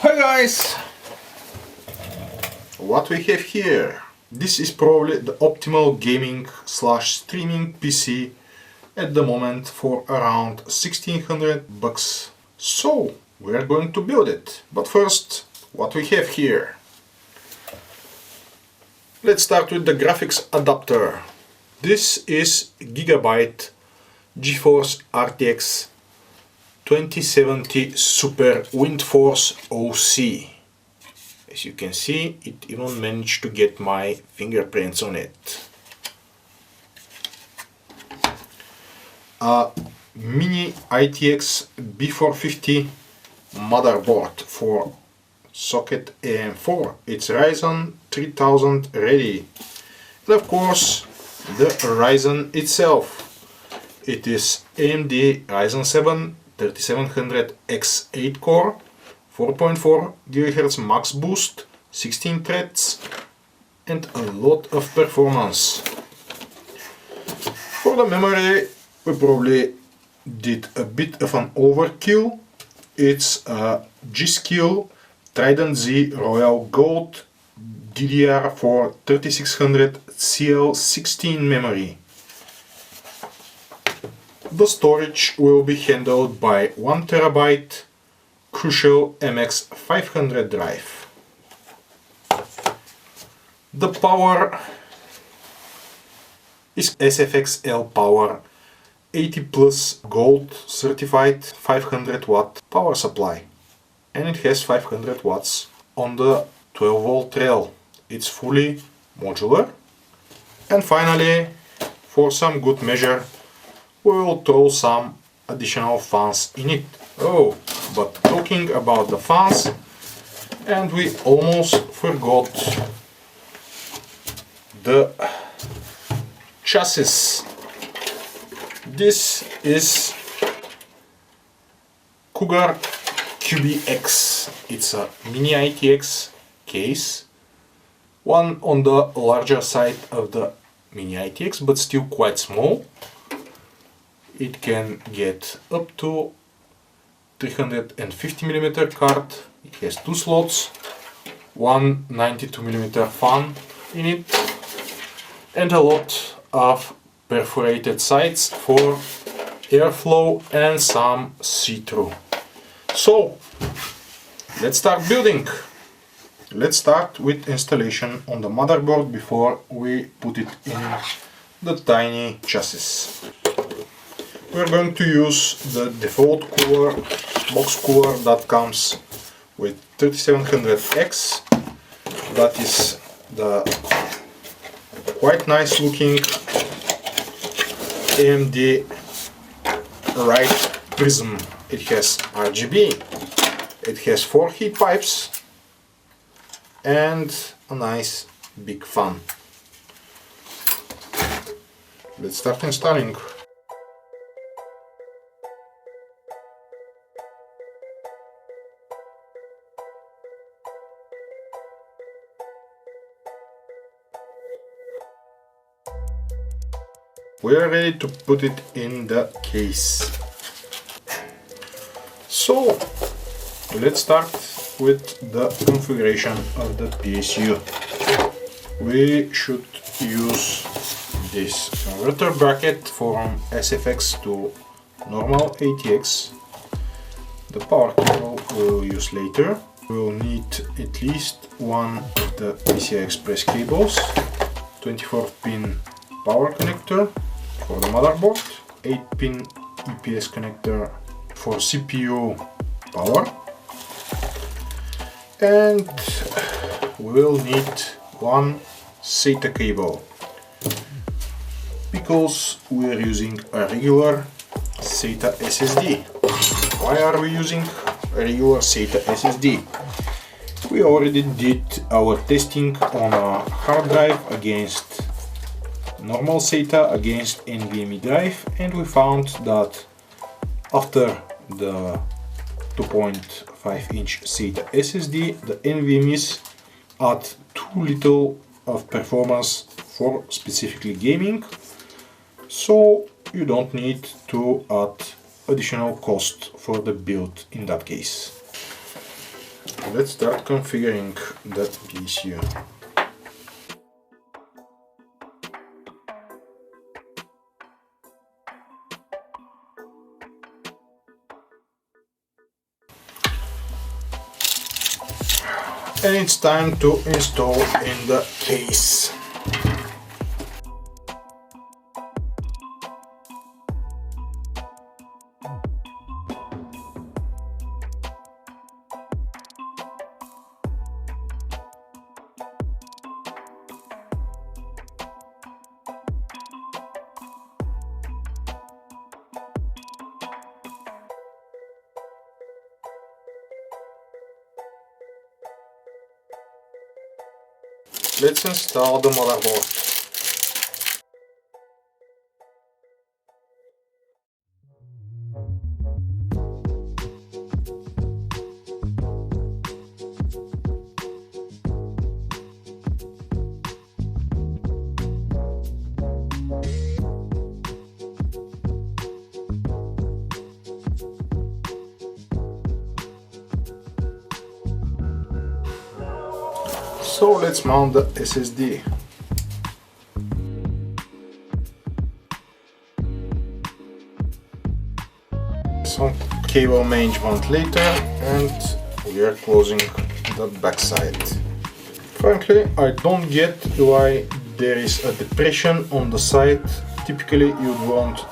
Hi guys! What we have here? This is probably the optimal gaming slash streaming PC at the moment for around 1600 bucks. So we're going to build it. But first, what we have here? Let's start with the graphics adapter. This is Gigabyte GeForce RTX 2070 Super WindForce OC. As you can see, it even managed to get my fingerprints on it. A mini-ITX B450 motherboard for socket AM4. It's Ryzen 3000 ready. And of course, the Ryzen itself. It is AMD Ryzen 7 3700X 8-core, 4.4 GHz max boost, 16 threads, and a lot of performance. For the memory, we probably did a bit of an overkill. It's a G-Skill Trident Z Royal Gold DDR4 3600 CL16 memory. The storage will be handled by 1TB Crucial MX500 drive. The power is SFXL Power 80 Plus Gold certified 500 watt power supply, and it has 500 watts on the 12 volt rail. It's fully modular. And finally, for some good measure, we will throw some additional fans in it. Oh, but talking about the fans, and we almost forgot the chassis. This is Cougar QBX. It's a mini-ITX case, one on the larger side of the mini-ITX, but still quite small. It can get up to 350mm card. It has two slots, one 92mm fan in it, and a lot of perforated sides for airflow and some see-through. So let's start building. Let's start with installation on the motherboard before we put it in the tiny chassis. We're going to use the default cooler, box cooler that comes with 3700X. That is the quite nice looking AMD Wraith Prism. It has RGB, it has 4 heat pipes and a nice big fan. Let's start installing. We are ready to put it in the case. So let's start with the configuration of the PSU. We should use this converter bracket from SFX to normal ATX. The power cable we will use later. We will need at least one of the PCI Express cables, 24-pin power connector for the motherboard, 8-pin UPS connector for CPU power, and we will need one SATA cable because we are using a regular SATA SSD. Why are we using a regular SATA SSD? We already did our testing on a hard drive against normal SATA against NVMe drive, and we found that after the 2.5-inch SATA SSD, the NVMe's add too little of performance for specifically gaming, so you don't need to add additional cost for the build in that case. let's start configuring that PSU. And it's time to install in the case. Let's install the motherboard. So let's mount the SSD. Some cable management later, and we are closing the backside. Frankly, I don't get why there is a depression on the side. Typically you'd want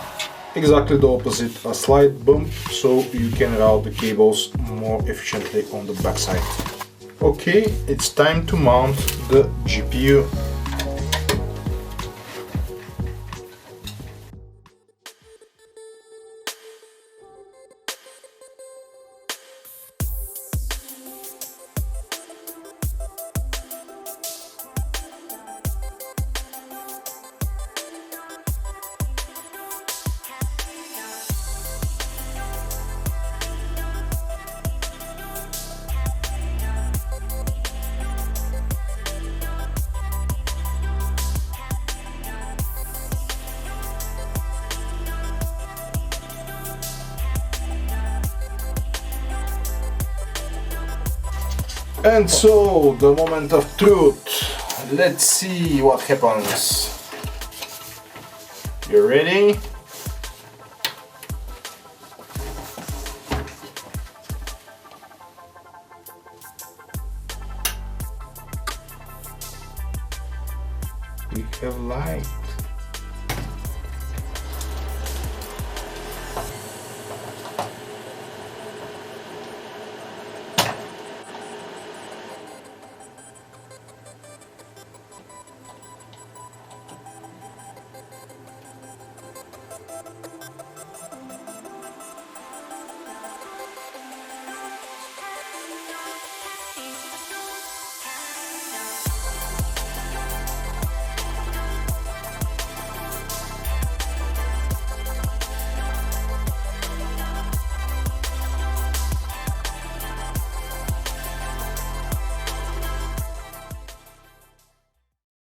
exactly the opposite, a slight bump, so you can route the cables more efficiently on the backside. Okay, it's time to mount the GPU. And so, the moment of truth. Let's see what happens. You ready? We have light.